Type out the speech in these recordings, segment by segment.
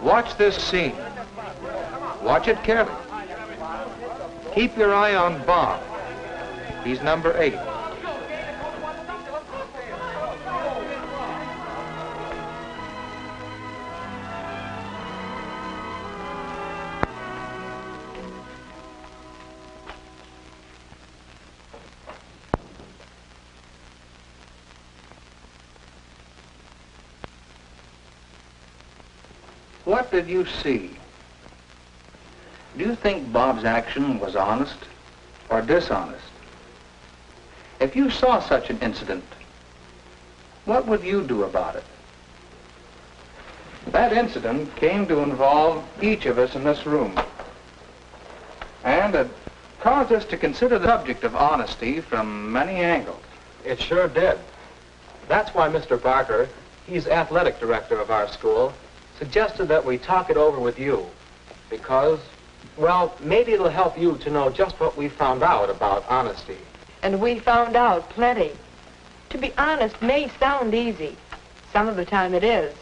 Watch this scene. Watch it carefully. Keep your eye on Bob. He's number 8. What did you see? Do you think Bob's action was honest or dishonest? If you saw such an incident, what would you do about it? That incident came to involve each of us in this room, and it caused us to consider the subject of honesty from many angles. It sure did. That's why Mr. Barker, he's athletic director of our school, suggested that we talk it over with you, because, well, maybe it'll help you to know just what we found out about honesty. And we found out plenty. To be honest may sound easy. Some of the time it is,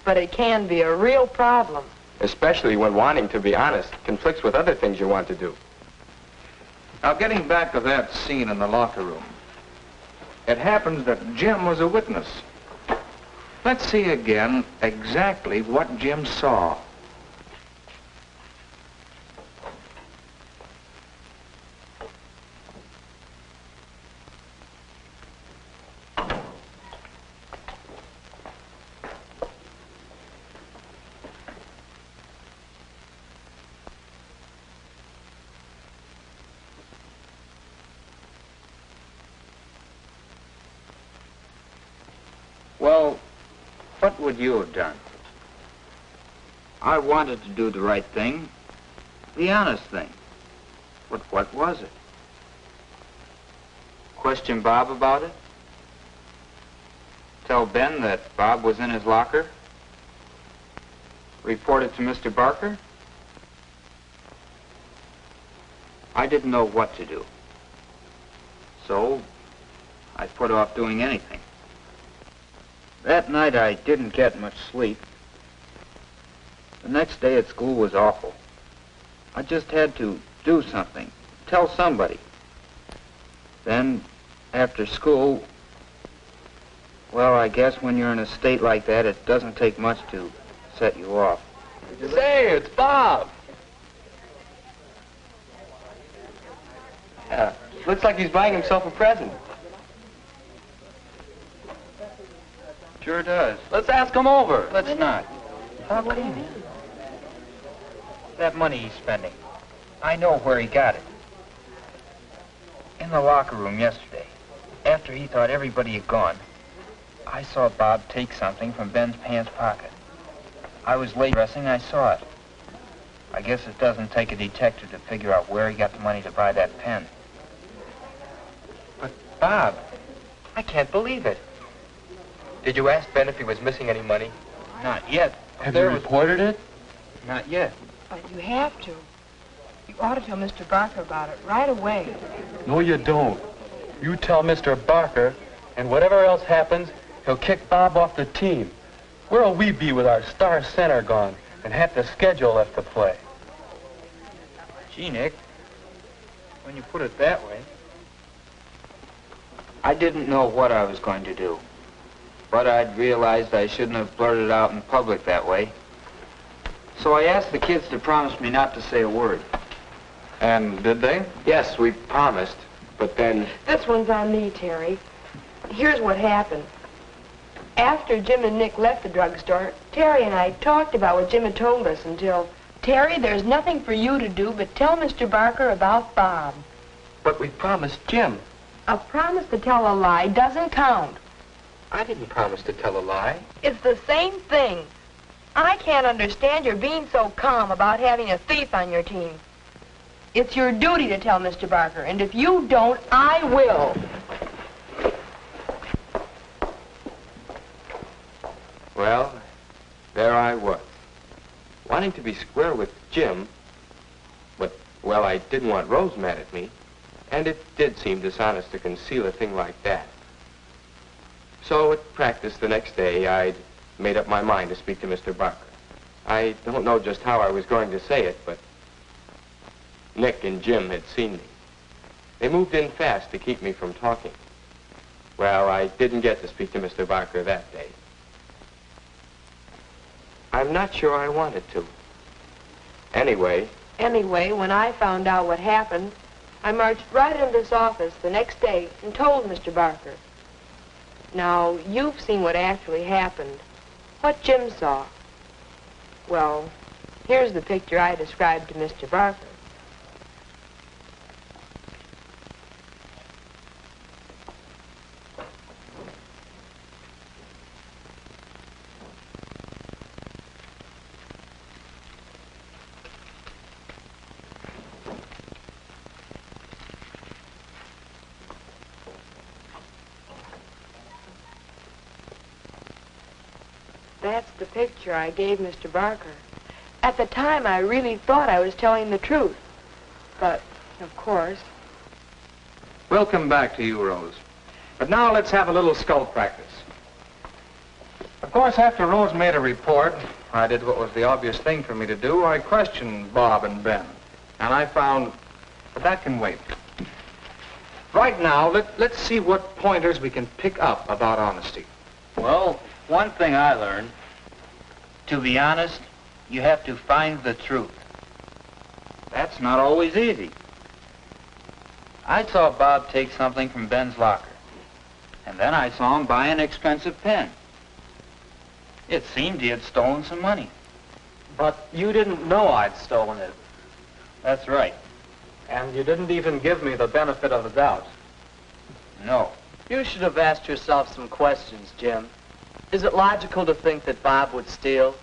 but it can be a real problem. Especially when wanting to be honest conflicts with other things you want to do. Now, getting back to that scene in the locker room, it happens that Jim was a witness. Let's see again exactly what Jim saw. Well, what would you have done? I wanted to do the right thing, the honest thing. But what was it? Question Bob about it? Tell Ben that Bob was in his locker? Report it to Mr. Barker? I didn't know what to do. So, I put off doing anything. That night I didn't get much sleep. The next day at school was awful. I just had to do something, tell somebody. Then, after school, well, I guess when you're in a state like that, it doesn't take much to set you off. Say, it's Bob. Looks like he's buying himself a present. Sure does. Let's ask him over. Let's not. How come? That money he's spending, I know where he got it. In the locker room yesterday, after he thought everybody had gone, I saw Bob take something from Ben's pants pocket. I was late dressing, I saw it. I guess it doesn't take a detective to figure out where he got the money to buy that pen. But, Bob, I can't believe it. Did you ask Ben if he was missing any money? Not yet. Have you reported it? Not yet. But you have to. You ought to tell Mr. Barker about it right away. No, you don't. You tell Mr. Barker, and whatever else happens, he'll kick Bob off the team. Where'll we be with our star center gone and half the schedule left to play? Gee, Nick, when you put it that way. I didn't know what I was going to do, but I'd realized I shouldn't have blurted out in public that way. So I asked the kids to promise me not to say a word. And did they? Yes, we promised, but then... This one's on me, Terry. Here's what happened. After Jim and Nick left the drugstore, Terry and I talked about what Jim had told us until, Terry, there's nothing for you to do but tell Mr. Barker about Bob. But we promised Jim. A promise to tell a lie doesn't count. I didn't promise to tell a lie. It's the same thing. I can't understand your being so calm about having a thief on your team. It's your duty to tell Mr. Barker, and if you don't, I will. Well, there I was, wanting to be square with Jim, but, well, I didn't want Rose mad at me, and it did seem dishonest to conceal a thing like that. So at practice the next day, I'd made up my mind to speak to Mr. Barker. I don't know just how I was going to say it, but Nick and Jim had seen me. They moved in fast to keep me from talking. Well, I didn't get to speak to Mr. Barker that day. I'm not sure I wanted to. Anyway, when I found out what happened, I marched right into this office the next day and told Mr. Barker. Now, you've seen what actually happened. What Jim saw. Well, here's the picture I described to Mr. Barker. That's the picture I gave Mr. Barker. At the time, I really thought I was telling the truth. But, of course... We'll come back to you, Rose. But now let's have a little skull practice. Of course, after Rose made a report, I did what was the obvious thing for me to do. I questioned Bob and Ben. And I found... But that can wait. Right now, let's see what pointers we can pick up about honesty. Well, one thing I learned, to be honest, you have to find the truth. That's not always easy. I saw Bob take something from Ben's locker, and then I saw him buy an expensive pen. It seemed he had stolen some money. But you didn't know I'd stolen it. That's right. And you didn't even give me the benefit of the doubt. No. You should have asked yourself some questions, Jim. Is it logical to think that Bob would steal?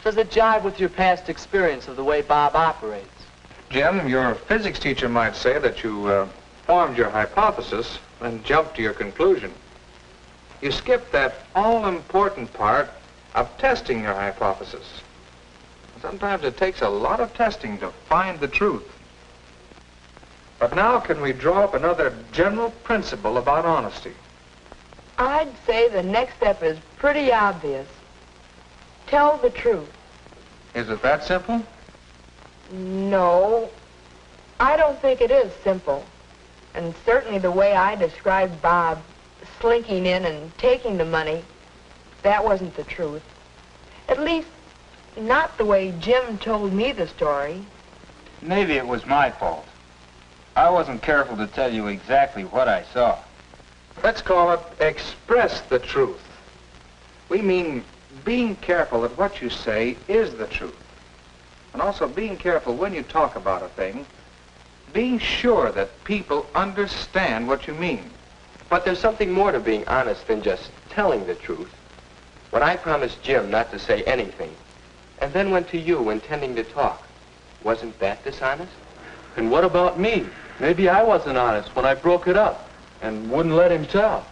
Does it jive with your past experience of the way Bob operates? Jim, your physics teacher might say that you formed your hypothesis and jumped to your conclusion. You skipped that all-important part of testing your hypothesis. Sometimes it takes a lot of testing to find the truth. But now can we draw up another general principle about honesty? I'd say the next step is pretty obvious. Tell the truth. Is it that simple? No, I don't think it is simple. And certainly the way I described Bob slinking in and taking the money, that wasn't the truth. At least, not the way Jim told me the story. Maybe it was my fault. I wasn't careful to tell you exactly what I saw. Let's call it express the truth. We mean being careful that what you say is the truth. And also being careful when you talk about a thing, being sure that people understand what you mean. but there's something more to being honest than just telling the truth. When I promised Jim not to say anything, and then went to you intending to talk, wasn't that dishonest? And what about me? Maybe I wasn't honest when I broke it up and wouldn't let him tell.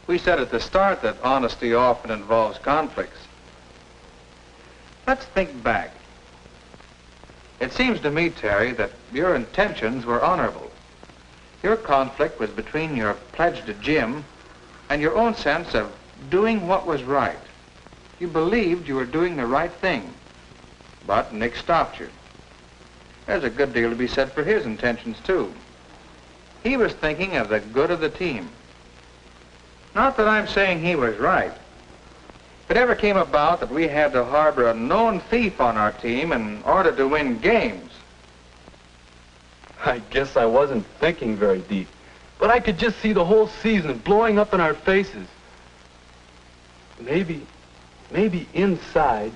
We said at the start that honesty often involves conflicts. Let's think back. It seems to me, Terry, that your intentions were honorable. Your conflict was between your pledge to Jim and your own sense of doing what was right. You believed you were doing the right thing, but Nick stopped you. There's a good deal to be said for his intentions, too. He was thinking of the good of the team. Not that I'm saying he was right. If it ever came about that we had to harbor a known thief on our team in order to win games. I guess I wasn't thinking very deep, but I could just see the whole season blowing up in our faces. Maybe inside,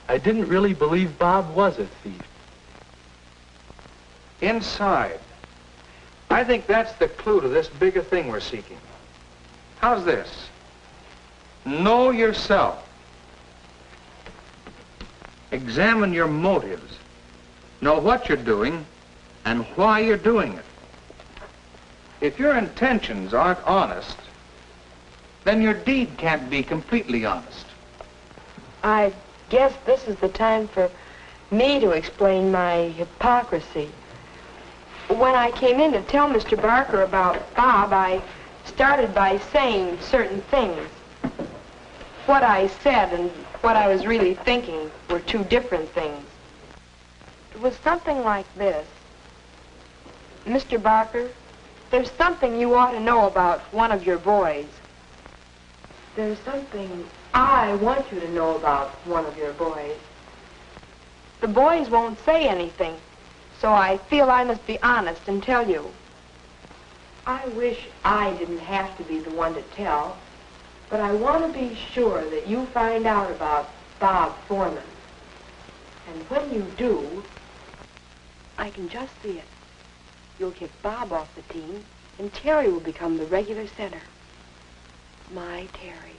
I didn't really believe Bob was a thief. Inside. I think that's the clue to this bigger thing we're seeking. How's this? Know yourself. Examine your motives. Know what you're doing and why you're doing it. If your intentions aren't honest, then your deed can't be completely honest. I guess this is the time for me to explain my hypocrisy. When I came in to tell Mr. Barker about Bob, I started by saying certain things. what I said and what I was really thinking were two different things. It was something like this. Mr. Barker, there's something you ought to know about one of your boys. There's something I want you to know about one of your boys. The boys won't say anything, so I feel I must be honest and tell you. I wish I didn't have to be the one to tell, but I want to be sure that you find out about Bob Foreman. And when you do, I can just see it. You'll kick Bob off the team, and Terry will become the regular center. My Terry.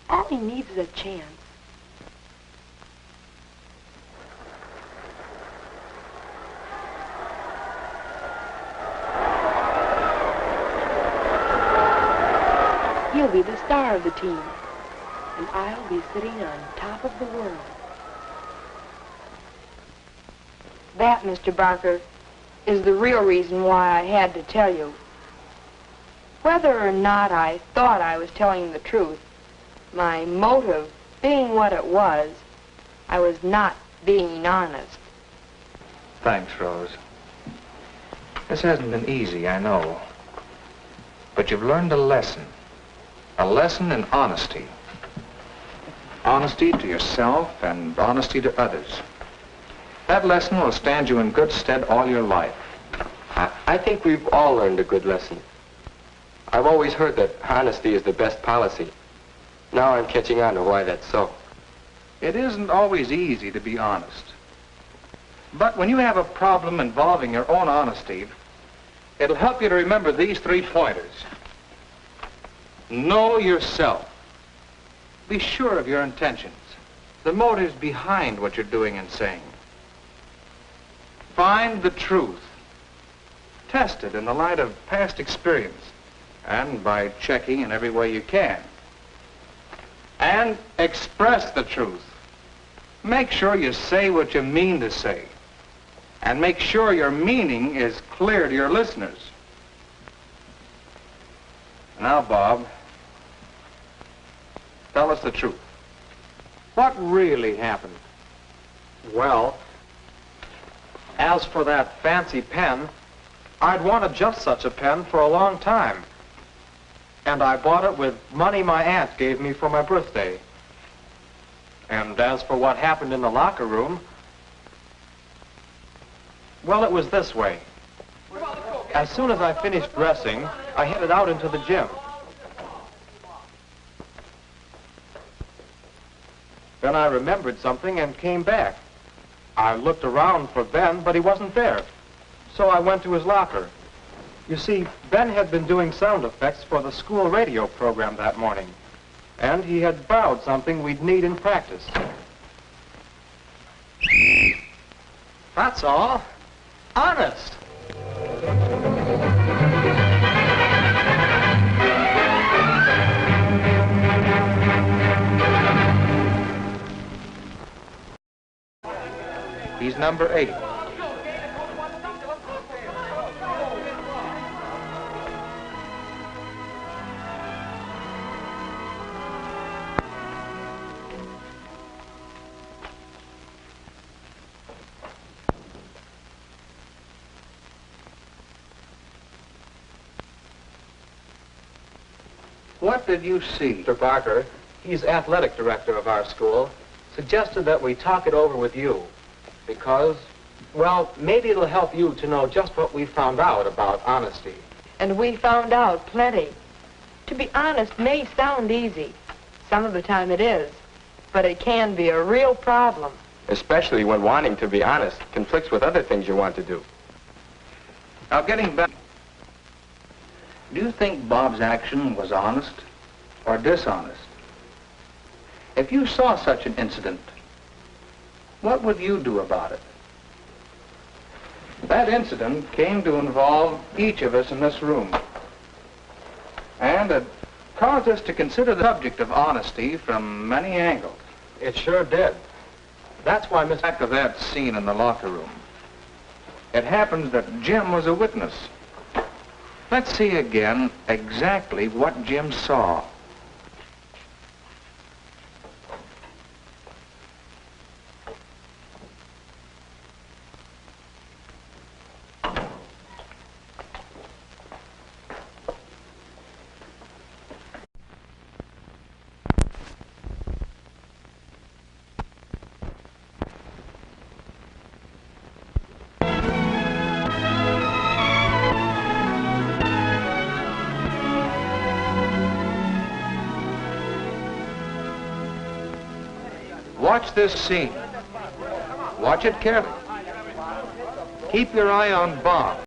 All he needs is a chance. He'll be the star of the team, and I'll be sitting on top of the world. That, Mr. Barker, is the real reason why I had to tell you. Whether or not I thought I was telling the truth, my motive being what it was, I was not being honest. Thanks, Rose. This hasn't been easy, I know. But you've learned a lesson. A lesson in honesty. Honesty to yourself and honesty to others. That lesson will stand you in good stead all your life. I think we've all learned a good lesson. I've always heard that honesty is the best policy. Now I'm catching on to why that's so. It isn't always easy to be honest. But when you have a problem involving your own honesty, it'll help you to remember these 3 pointers. Know yourself. Be sure of your intentions, the motives behind what you're doing and saying. Find the truth. Test it in the light of past experience and by checking in every way you can. And express the truth. Make sure you say what you mean to say. And make sure your meaning is clear to your listeners. Now, Bob, tell us the truth. What really happened? Well, as for that fancy pen, I'd wanted just such a pen for a long time. And I bought it with money my aunt gave me for my birthday. And as for what happened in the locker room, well, it was this way. As soon as I finished dressing, I headed out into the gym. Then I remembered something and came back. I looked around for Ben, but he wasn't there. So I went to his locker. You see, Ben had been doing sound effects for the school radio program that morning, and he had borrowed something we'd need in practice. That's all. Honest. He's number 8. What did you see? Mr. Barker, he's athletic director of our school, suggested that we talk it over with you because, well, maybe it'll help you to know just what we found out about honesty. And we found out plenty. To be honest may sound easy. Some of the time it is. But it can be a real problem. Especially when wanting to be honest conflicts with other things you want to do. Now, getting back, do you think Bob's action was honest or dishonest? If you saw such an incident, what would you do about it? That incident came to involve each of us in this room. And it caused us to consider the subject of honesty from many angles. It sure did. That's why Back of that scene in the locker room. It happens that Jim was a witness. Let's see again exactly what Jim saw. watch this scene. Watch it carefully. Keep your eye on Bob.